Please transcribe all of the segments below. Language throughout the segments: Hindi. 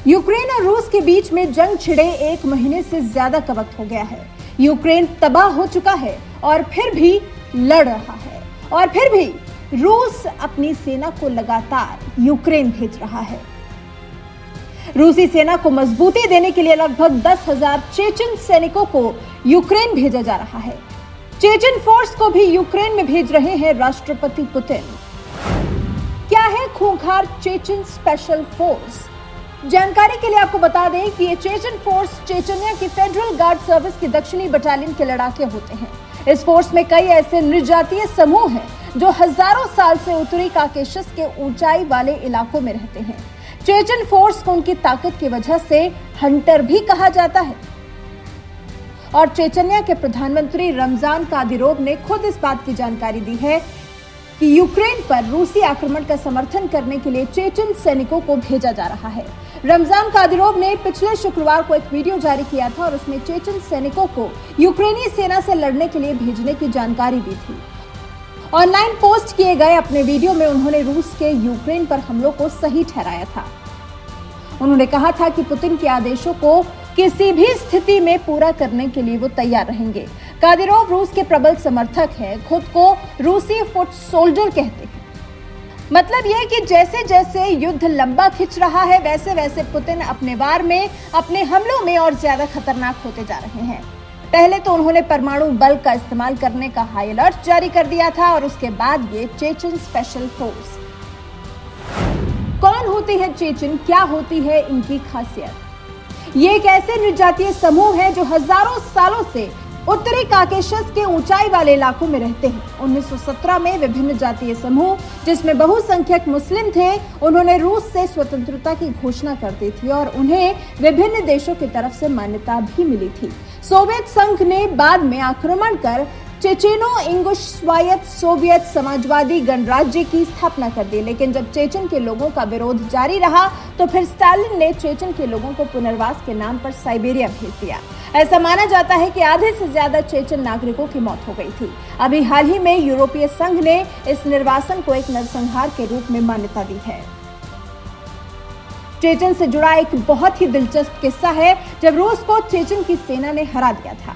यूक्रेन और रूस के बीच में जंग छिड़े 1 महीने से ज्यादा का वक्त हो गया है। यूक्रेन तबाह हो चुका है और फिर भी लड़ रहा है और फिर भी रूस अपनी सेना को लगातार यूक्रेन भेज रहा है। रूसी सेना को मजबूती देने के लिए लगभग 10,000 चेचन सैनिकों को यूक्रेन भेजा जा रहा है। चेचन फोर्स को भी यूक्रेन में भेज रहे हैं राष्ट्रपति पुतिन। क्या है खूंखार चेचन स्पेशल फोर्स? जानकारी के लिए आपको बता दें कि ये चेचन फोर्स चेचन्या की फेडरल गार्ड सर्विस की दक्षिणी बटालियन के लड़ाके होते हैं। इस फोर्स में कई ऐसे नृजातीय समूह हैं जो हजारों साल से उत्तरी काकेशस के ऊंचाई वाले इलाकों में रहते हैं। चेचन फोर्स को उनकी ताकत की वजह से हंटर भी कहा जाता है और चेचन्या के प्रधानमंत्री रमजान कादिरोव ने खुद इस बात की जानकारी दी है कि यूक्रेन पर रूसी आक्रमण का समर्थन करने के लिए चेचन सैनिकों को भेजा जा रहा है। रमजान कादिरोव ने पिछले शुक्रवार को एक वीडियो जारी किया था और उसमें चेचन सैनिकों को यूक्रेनी सेना से लड़ने के लिए भेजने की जानकारी दी थी। ऑनलाइन पोस्ट किए गए अपने वीडियो में उन्होंने रूस के यूक्रेन पर हमलों को सही ठहराया था। उन्होंने कहा था कि पुतिन के आदेशों को किसी भी स्थिति में पूरा करने के लिए वो तैयार रहेंगे। कादिरोव रूस के प्रबल समर्थक हैं, खुद को रूसी फुट सोल्जर कहते हैं। मतलब यह कि जैसे जैसे युद्ध लंबा खिंच रहा है वैसे वैसे पुतिन अपने वार में, अपने हमलों में और ज्यादा खतरनाक होते जा रहे हैं। पहले तो उन्होंने परमाणु बल का इस्तेमाल करने का हाई अलर्ट जारी कर दिया था और उसके बाद ये चेचन स्पेशल फोर्स। कौन होती है चेचन? क्या होती है इनकी खासियत? ये एक ऐसे नृजातीय समूह है जो हजारों सालों से उत्तरी काकेशस के ऊंचाई वाले इलाकों में रहते हैं। 1917 में विभिन्न जातीय समूह जिसमें बहुसंख्यक मुस्लिम थे, उन्होंने रूस से स्वतंत्रता की घोषणा कर दी थी और उन्हें विभिन्न देशों की तरफ से मान्यता भी मिली थी। सोवियत संघ ने बाद में आक्रमण कर चेचेनो इंगुश स्वायत्त सोवियत समाजवादी गणराज्य की स्थापना कर दी, लेकिन जब चेचन के लोगों का विरोध जारी रहा तो फिर स्टालिन ने चेचन के लोगों को पुनर्वास के नाम पर साइबेरिया भेज दिया। ऐसा माना जाता है कि आधे से ज्यादा चेचन नागरिकों की मौत हो गई थी। अभी हाल ही में यूरोपीय संघ ने इस निर्वासन को एक नरसंहार के रूप में मान्यता दी है। चेचन से जुड़ा एक बहुत ही दिलचस्प किस्सा है जब रूस को चेचन की सेना ने हरा दिया था।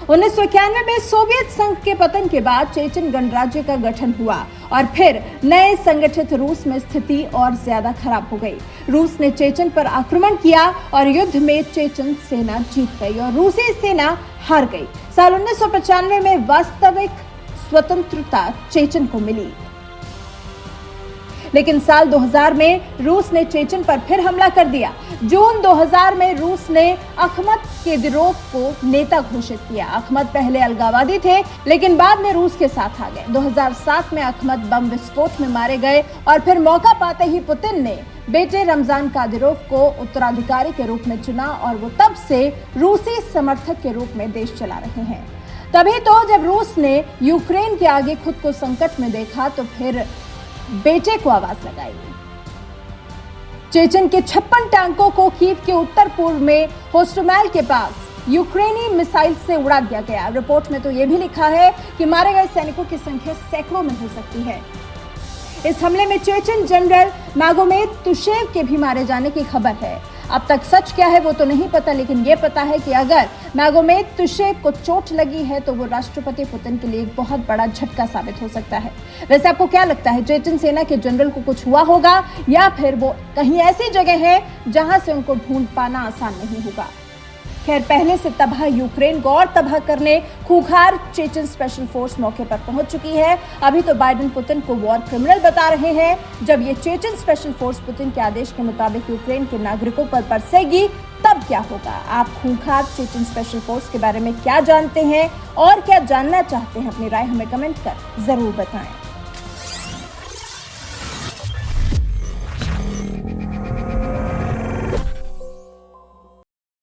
1991 में सोवियत संघ के पतन के बाद चेचन गणराज्य का गठन हुआ और फिर नए संगठित रूस में स्थिति और ज्यादा खराब हो गई। रूस ने चेचन पर आक्रमण किया और युद्ध में चेचन सेना जीत गई और रूसी सेना हार गई। साल 1995 में वास्तविक स्वतंत्रता चेचन को मिली, लेकिन साल 2000 में रूस ने चेचन पर फिर हमला कर दिया। जून 2000 में रूस ने अखमत केदिरोव को नेता घोषित किया। अखमत पहले अलगाववादी थे लेकिन बाद में रूस के साथ आ गए। 2007 में अखमत बम विस्फोट में मारे गए और फिर मौका पाते ही पुतिन ने बेटे रमजान कादिरोव को उत्तराधिकारी के रूप में चुना और वो तब से रूसी समर्थक के रूप में देश चला रहे हैं। तभी तो जब रूस ने यूक्रेन के आगे खुद को संकट में देखा तो फिर बेटे को आवाज लगाई। चेचन के 56 टैंकों को कीव के उत्तर पूर्व में होस्टोमेल के पास यूक्रेनी मिसाइल से उड़ा दिया गया। रिपोर्ट में तो यह भी लिखा है कि मारे गए सैनिकों की संख्या सैकड़ों में हो सकती है। इस हमले में चेचन जनरल मागोमेद तुशेव के भी मारे जाने की खबर है। अब तक सच क्या है वो तो नहीं पता, लेकिन ये पता है कि अगर मागोमेद तुशेव को चोट लगी है तो वो राष्ट्रपति पुतिन के लिए एक बहुत बड़ा झटका साबित हो सकता है। वैसे आपको क्या लगता है, चेचन सेना के जनरल को कुछ हुआ होगा या फिर वो कहीं ऐसी जगह है जहां से उनको ढूंढ पाना आसान नहीं होगा? खैर, पहले से तबाह यूक्रेन को और तबाह करने खूंखार चेचन स्पेशल फोर्स मौके पर पहुंच चुकी है। अभी तो बाइडेन पुतिन को वॉर क्रिमिनल बता रहे हैं। जब ये चेचन स्पेशल फोर्स पुतिन के आदेश के मुताबिक यूक्रेन के नागरिकों पर बरसेगी तब क्या होगा? आप खूंखार चेचन स्पेशल फोर्स के बारे में क्या जानते हैं और क्या जानना चाहते हैं? अपनी राय हमें कमेंट कर जरूर बताएं।